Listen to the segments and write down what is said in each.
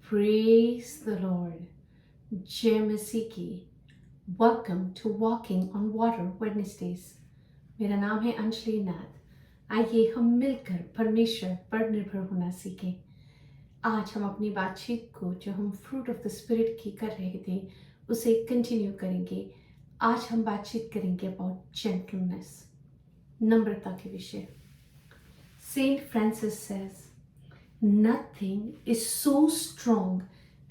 Praise the Lord. जय मसीह की। Welcome to Walking on Water Wednesdays. मेरा नाम है अंजलि नाथ। आइए हम मिलकर परमेश्वर पर निर्भर होना सीखें। आज हम अपनी बातचीत को जो हम फ्रूट ऑफ द स्पिरिट की कर रहे थे उसे कंटिन्यू करेंगे। आज हम बातचीत करेंगे अबाउट जेंटलनेस, नम्रता के विषय। Saint Francis says, nothing is so strong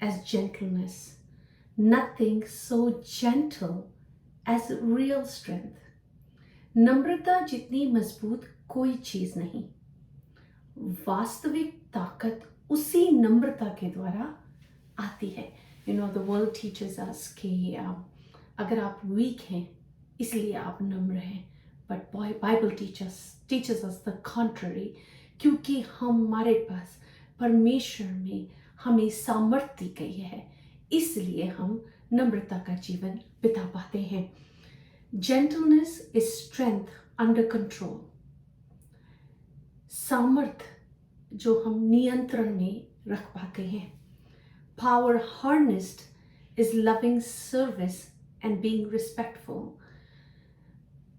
as gentleness. Nothing so gentle as real strength. नम्रता जितनी मजबूत कोई चीज नहीं। वास्तविक ताकत उसी नम्रता के द्वारा आती है। The world teaches us कि अगर आप वीक हैं इसलिए आप नम्र हैं, but Bible teaches us the contrary, क्योंकि हमारे पास परमेश्वर में हमें सामर्थ्य दी गई है, इसलिए हम नम्रता का जीवन बिता पाते हैं। Gentleness is strength under control. सामर्थ्य जो हम नियंत्रण में रख पाते हैं। Power harnessed is loving service and being respectful.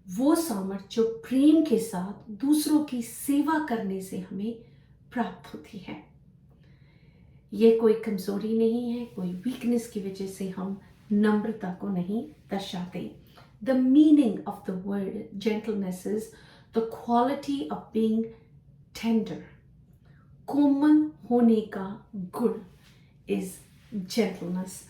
वो सामर्थ्य जो प्रेम के साथ दूसरों की सेवा करने से हमें प्राप्त होती है। ये कोई कमजोरी नहीं है, कोई वीकनेस की वजह से हम नम्रता को नहीं दर्शाते। The meaning of the word gentleness is the quality of being tender. कोमल होने का गुण इज जेंटलनेस।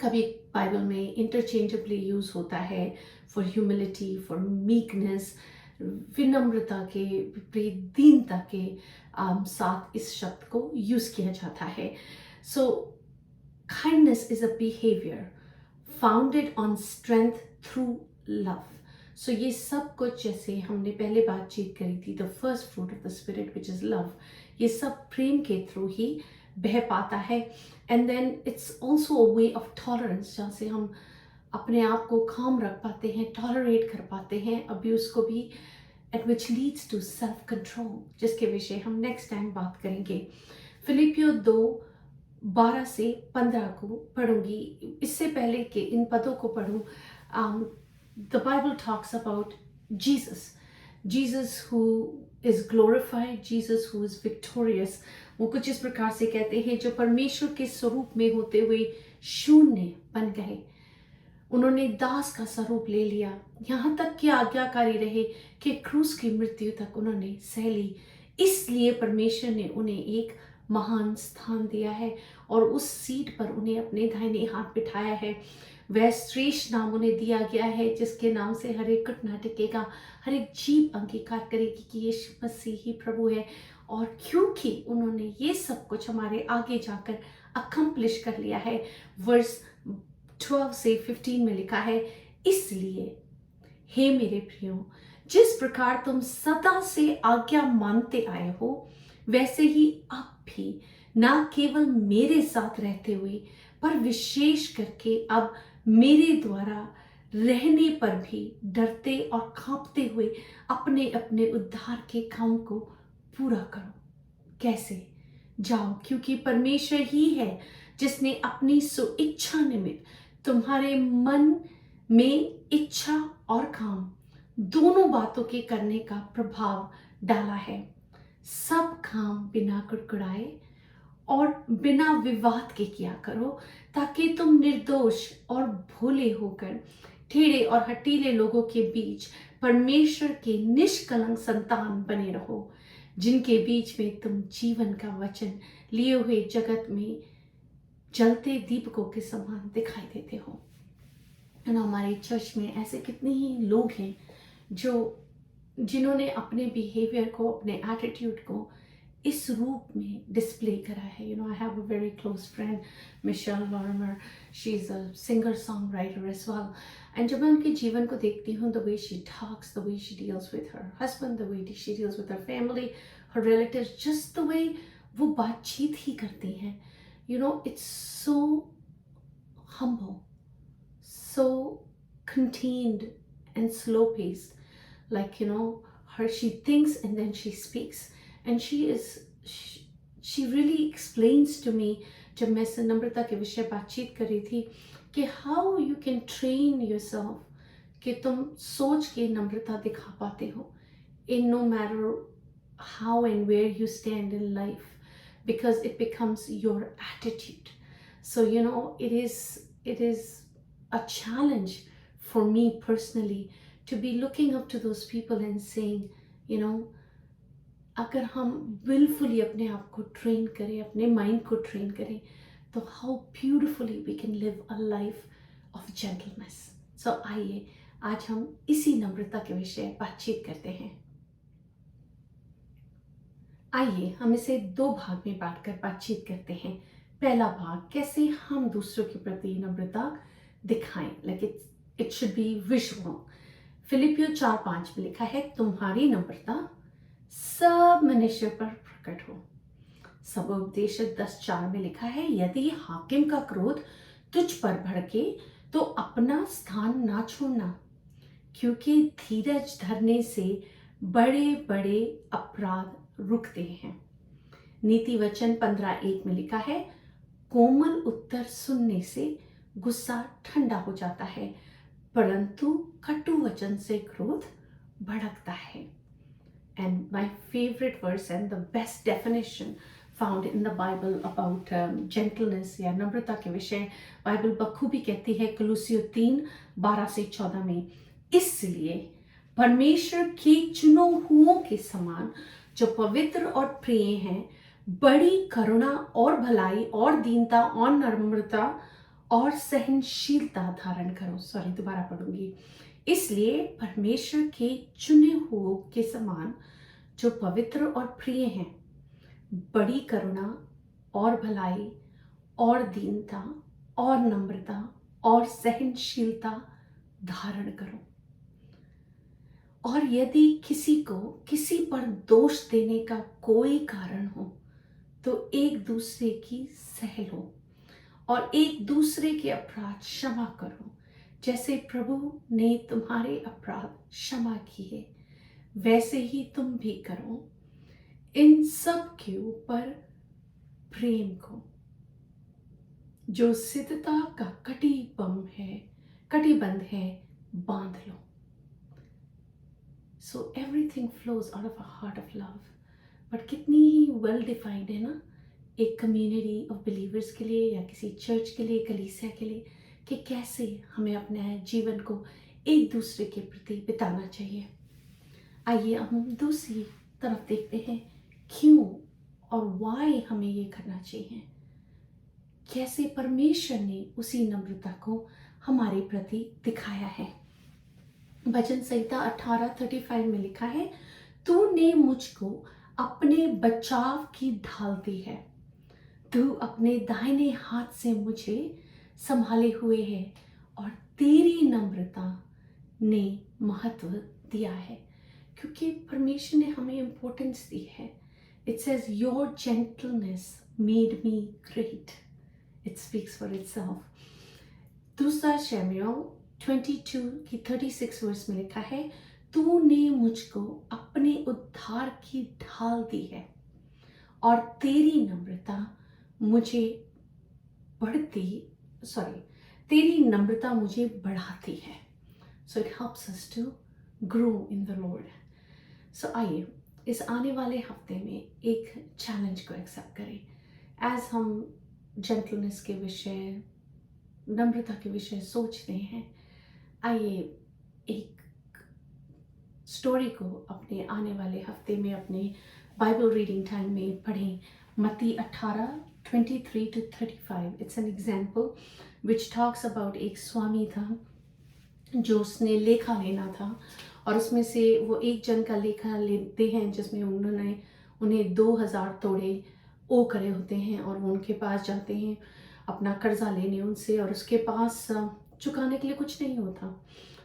कभी बाइबल में इंटरचेंजेबली यूज होता है फॉर ह्यूमिलिटी, फॉर मीकनेस, विनम्रता के विपरीत दीनता के साथ इस शब्द को यूज किया जाता है। So kindness is a behaviour founded on strength through love. So ये सब कुछ, जैसे हमने पहले बातचीत करी थी, the first fruit of the spirit which is love, ये सब प्रेम के थ्रू ही बह पाता है। And then it's also a way of tolerance, जहाँ से हम अपने आप को काम रख पाते हैं, टॉलरेट कर पाते हैं अब्यूज को भी, at which leads to self control, जिसके विषय हम नेक्स्ट टाइम बात करेंगे। फिलिपियो 2:12 से 15 को पढ़ूंगी। इससे पहले कि इन पदों को पढ़ूं, the Bible talks about Jesus who is glorified, Jesus who is victorious. वो कुछ इस प्रकार से कहते हैं, जो परमेश्वर के स्वरूप में होते हुए शून्य बन गए, उन्होंने दास का स्वरूप ले लिया, यहाँ तक कि आज्ञाकारी रहे कि क्रूस की मृत्यु तक उन्होंने सह ली। इसलिए परमेश्वर ने उन्हें एक महान स्थान दिया है और उस सीट पर उन्हें अपने दाहिने हाथ बिठाया है। वह श्रेष्ठ नाम उन्हें दिया गया है जिसके नाम से हर एक घुटना टिकेगा, हर एक जीभ अंगीकार करेगी कि यीशु मसीह ही प्रभु है। और क्योंकि उन्होंने ये सब कुछ हमारे आगे जाकर अकम्प्लिश कर लिया है, वर्स 12 से 15 में लिखा है, इसलिए हे मेरे प्रियो, जिस प्रकार तुम सदा से आज्ञा मानते आए हो, वैसे ही अब भी ना केवल मेरे साथ रहते हुए, पर विशेष करके अब मेरे द्वारा रहने पर भी डरते और कांपते हुए अपने अपने उद्धार के काम को पूरा करो। कैसे? जाओ, क्योंकि परमेश्वर ही है जिसने अपनी सुइच्छा निमित्त तुम्हारे मन में इच्छा और काम दोनों बातों के करने का प्रभाव डाला है। सब काम बिना कुड़कुड़ाए और बिना विवाद के किया करो, ताकि तुम निर्दोष और भोले होकर टेढ़े और हठीले लोगों के बीच परमेश्वर के निष्कलंक संतान बने रहो, जिनके बीच में तुम जीवन का वचन लिए हुए जगत में जलते दीपकों के समान दिखाई देते हो। हमारे चर्च में ऐसे कितने ही लोग हैं जिन्होंने अपने बिहेवियर को, अपने एटीट्यूड को इस रूप में डिस्प्ले करा है. You know, I have a very close friend Michelle Lormer. She is a singer songwriter as well. And जब मैं उनके जीवन को देखती हूँ, the way she talks, the way she deals with her husband, the way she deals with her family, her relatives, just the way वो बातचीत ही करती हैं, you know, it's so humble, so contained and slow paced. Like, you know, her, she thinks and then she speaks. And she really explains to me, जब मैं से नम्रता के विषय बातचीत कर रही थी, कि how you can train yourself, कि तुम सोच के नम्रता दिखा पाते हो in no matter how and where you stand in life, because it becomes your attitude. So, you know, it is a challenge for me personally to be looking up to those people and saying, you know, अगर हम willfully अपने आप को train करें, अपने mind को train करें, तो how beautifully we can live a life of gentleness. So आइए आज हम इसी नम्रता के विषय बातचीत करते हैं. आइए हम इसे 2 भाग में बांटकर बातचीत करते हैं. पहला भाग, कैसे हम दूसरों के प्रति नम्रता दिखाएं, like it should be visual. फिलिपियो 4:5 में लिखा है, तुम्हारी नम्रता सब मनुष्य पर प्रकट हो. सब उपदेशक 10:4 में लिखा है, यदि हाकिम का क्रोध तुझ पर भड़के तो अपना स्थान ना छोड़ना, क्योंकि धीरज धरने से बड़े बड़े अपराध रुकते हैं. नीति वचन 15:1 में लिखा है, कोमल उत्तर सुनने से गुस्सा ठंडा हो जाता है, परंतु कटु वचन से क्रोध भड़कता है. And my favorite verse and the best definition found in the Bible about gentleness या नम्रता के विषय, बाइबल बखूबी कहती है कुलुस्सियों 3:12-14 में, इसलिए परमेश्वर के चुने हुओं के समान जो पवित्र और प्रिय हैं, बड़ी करुणा और भलाई और दीनता और नम्रता और सहनशीलता धारण करो. सॉरी, दोबारा पढ़ूंगी. इसलिए परमेश्वर के चुने हुओं के समान जो पवित्र और प्रिय हैं, बड़ी करुणा और भलाई और दीनता और नम्रता और सहनशीलता धारण करो. और यदि किसी को किसी पर दोष देने का कोई कारण हो, तो एक दूसरे की सह लो और एक दूसरे के अपराध क्षमा करो, जैसे प्रभु ने तुम्हारे अपराध क्षमा किए, वैसे ही तुम भी करो. इन सब के ऊपर प्रेम को, जो सिद्धता का कटिबंध है, बांध लो. So everything flows out of a heart of love. But कितनी ही वेल डिफाइंड है ना एक कम्युनिटी ऑफ बिलीवर्स के लिए या किसी चर्च के लिए, कलीसिया के लिए, कि कैसे हमें अपने जीवन को एक दूसरे के प्रति बिताना चाहिए. आइए अब हम दूसरी तरफ देखते हैं, क्यों और वाई हमें ये करना चाहिए. कैसे परमेश्वर ने उसी नम्रता को हमारे प्रति दिखाया है. भजन संहिता 18:35 में लिखा है, तूने मुझको अपने बचाव की ढाल दी है, तू अपने दाहिने हाथ से मुझे संभाले हुए है और तेरी नम्रता ने महत्व दिया है. क्योंकि परमेश्वर ने हमें इम्पोर्टेंस दी है. It says your gentleness made me great. It speaks for itself. दूसरा शमूएल 22:36 वर्स में लिखा है, तूने मुझको अपने उद्धार की ढाल दी है और तेरी नम्रता मुझे बढ़ाती है. So it helps us to grow in the lord. So आइए इस आने वाले हफ्ते में एक चैलेंज को एक्सेप्ट करें. एज हम जेंटलनेस के विषय, नम्रता के विषय सोचते हैं, आइए एक स्टोरी को अपने आने वाले हफ्ते में अपने बाइबल रीडिंग टाइम में पढ़ें. मत्ती 18:23-35. It's an example which talks about एक स्वामी था जो उसने लेखा लेना था, और उसमें से वो एक जन का लेखा लेते हैं जिसमें उन्होंने उन्हें 2000 तोड़े ओ करे होते हैं और वो उनके पास जाते हैं अपना कर्जा लेने उनसे, और उसके पास चुकाने के लिए कुछ नहीं होता।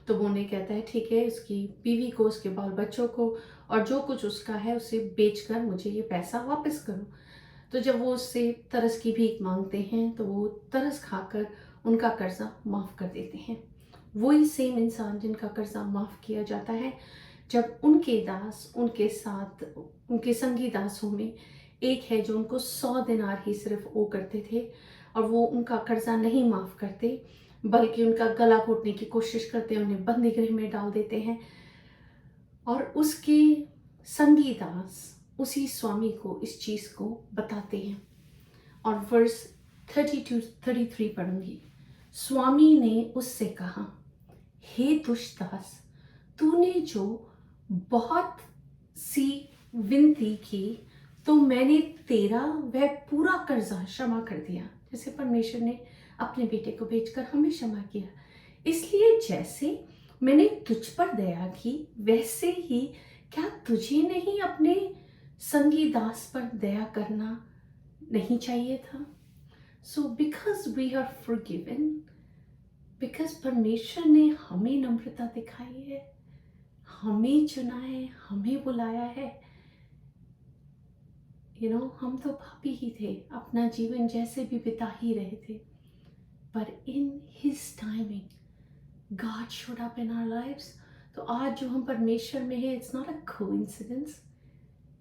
तो वो उन्हें कहता है ठीक है, उसकी बीवी को, उसके बाल बच्चों को और जो कुछ उसका है उसे बेचकर मुझे ये पैसा वापस करो। तो जब वो उससे तरस की भीख मांगते हैं तो वो तरस खाकर उनका कर्जा माफ़ कर देते हैं। वही सेम इंसान जिनका कर्जा माफ़ किया जाता है, जब उनके दास उनके साथ, उनके संगी दासों में एक है जो उनको 100 दिनार ही सिर्फ ओ करते थे, और वो उनका कर्जा नहीं माफ़ करते बल्कि उनका गला घोटने की कोशिश करते हैं, उन्हें बंदी गृह में डाल देते हैं। और उसके संगी दास उसी स्वामी को इस चीज़ को बताते हैं, और वर्स 32-33 पढ़ूंगी। स्वामी ने उससे कहा, हे दुष्ट दास, तूने जो बहुत सी विनती की तो मैंने तेरा वह पूरा कर्जा क्षमा कर दिया, जैसे परमेश्वर ने अपने बेटे को भेजकर हमें क्षमा किया। इसलिए जैसे मैंने तुझ पर दया की वैसे ही क्या तुझे नहीं अपने संगी दास पर दया करना नहीं चाहिए था? So because we are forgiven, because परमेश्वर ने हमें नम्रता दिखाई है, हमें चुना है, हमें बुलाया है। हम तो पापी ही थे, अपना जीवन जैसे भी बिता ही रहे थे, पर in his timing God showed up in our lives. तो आज जो हम परमेश्वर में है, it's not a coincidence,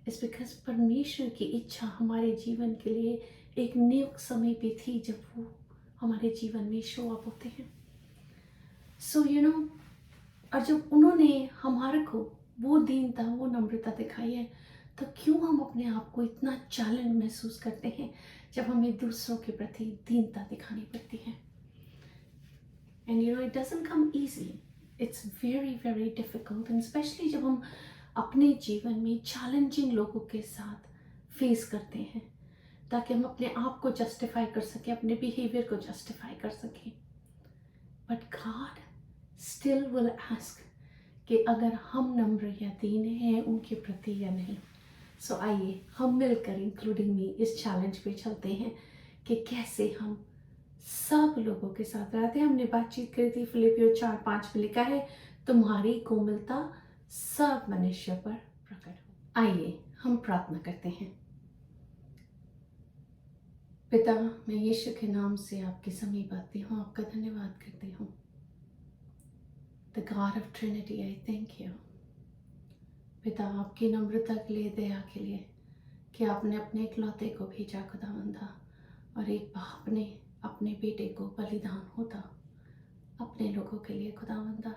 it's because परमेश्वर की इच्छा हमारे जीवन के लिए एक नियुक्त समय पे थी जब वो हमारे जीवन में शो अप होते हैं। सो और जब उन्होंने हमारे को वो दीनता, वो नम्रता दिखाई है, तो क्यों हम अपने आप को इतना चैलेंज महसूस करते हैं जब हमें दूसरों के प्रति दीनता दिखानी पड़ती है। And it doesn't come easy, it's very very difficult, and specially जब हम अपने जीवन में चैलेंजिंग लोगों के साथ फेस करते हैं, ताकि हम अपने आप को जस्टिफाई कर सकें, अपने बिहेवियर को जस्टिफाई कर सकें। But God still will ask कि अगर हम नम्र या दीन हैं उनके प्रति या नहीं। सो आइए हम मिलकर, इंक्लूडिंग मी, इस चैलेंज पे चलते हैं कि कैसे हम सब लोगों के साथ रहते हैं। हमने बातचीत करी थी, फिलिपियो 4:5 में लिखा है, तुम्हारी कोमलता सब मनुष्य पर प्रकट हो। आइए हम प्रार्थना करते हैं। पिता, मैं यीशु के नाम से आपके समीप आती हूँ, आपका धन्यवाद करती हूँ। The God of Trinity, I thank you. पिता, आपकी नम्रता के लिए, दया के लिए कि आपने अपने इकलौते को भेजा खुदावंदा, और एक बाप ने अपने बेटे को बलिदान होता अपने लोगों के लिए खुदावंदा,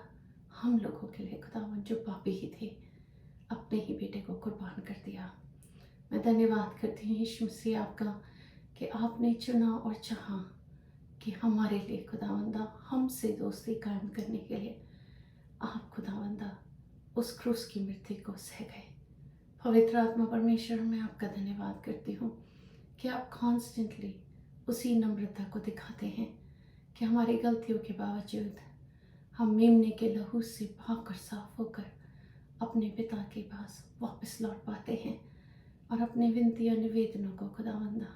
हम लोगों के लिए खुदावंद जो पापी ही थे, अपने ही बेटे को कुर्बान कर दिया। मैं धन्यवाद करती हूँ यीशु मसीह आपका कि आपने चुना और चाहा कि हमारे लिए खुदावंदा, हमसे दोस्ती कायम करने के लिए आप खुदावंदा उस क्रूस की मृत्यु को सह गए। पवित्र आत्मा परमेश्वर, मैं आपका धन्यवाद करती हूँ कि आप कॉन्स्टेंटली उसी नम्रता को दिखाते हैं कि हमारी गलतियों के बावजूद हम मेमने के लहू से भागकर साफ होकर अपने पिता के पास वापस लौट पाते हैं, और अपने विनती और निवेदनों को खुदावंदा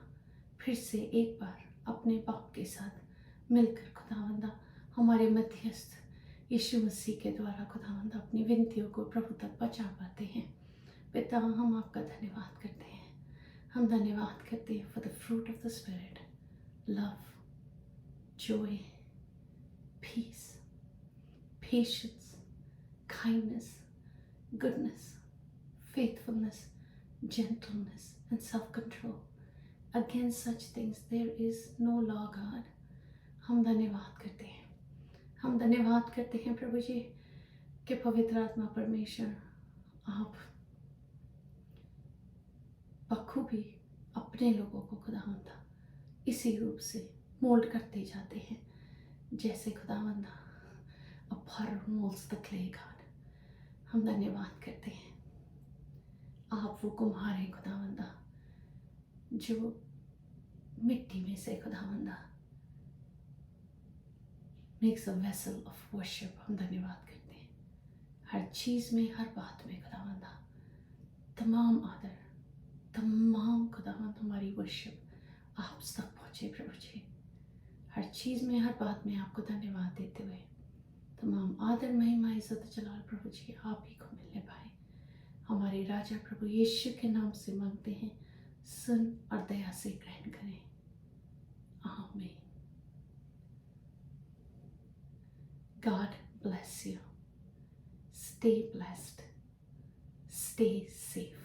फिर से एक बार अपने बाप के साथ मिलकर खुदावंदा हमारे मध्यस्थ यीशु मसीह के द्वारा खुदावंदा अपनी विनतियों को प्रभु तक पहुंचा पाते हैं। पिता, हम आपका धन्यवाद करते हैं, हम धन्यवाद करते हैं for the fruit of the spirit, love, joy, peace, patience, kindness, goodness, faithfulness, gentleness, and self-control. Against such things there is no law, God. हम धन्यवाद करते हैं, हम धन्यवाद करते हैं प्रभु जी कि पवित्र आत्मा परमेश्वर आप बखूबी अपने लोगों को खुदावंदा इसी रूप से मोल्ड करते जाते हैं, जैसे खुदावंदा a potter molds the clay, God. हम धन्यवाद करते हैं, आप वो कुम्हार हैं खुदावंदा जो मिट्टी में से खुदावंदा makes a vessel of worship. हम धन्यवाद करते हैं हर चीज़ में, हर बात में खुदावंदा तमाम आदर तमाम खुदावंद हमारी वर्शिप आप तक पहुँचे प्रभु जी। हर चीज़ में, हर बात में आपको धन्यवाद देते हुए तमाम आदर महिमा इज्जत जलाल प्रभु जी आप ही को मिलने पाए। हमारे राजा प्रभु यीशु के नाम से मांगते हैं, सुन और दया से ग्रहण करें। आमीन। God bless you. Stay blessed. Stay safe.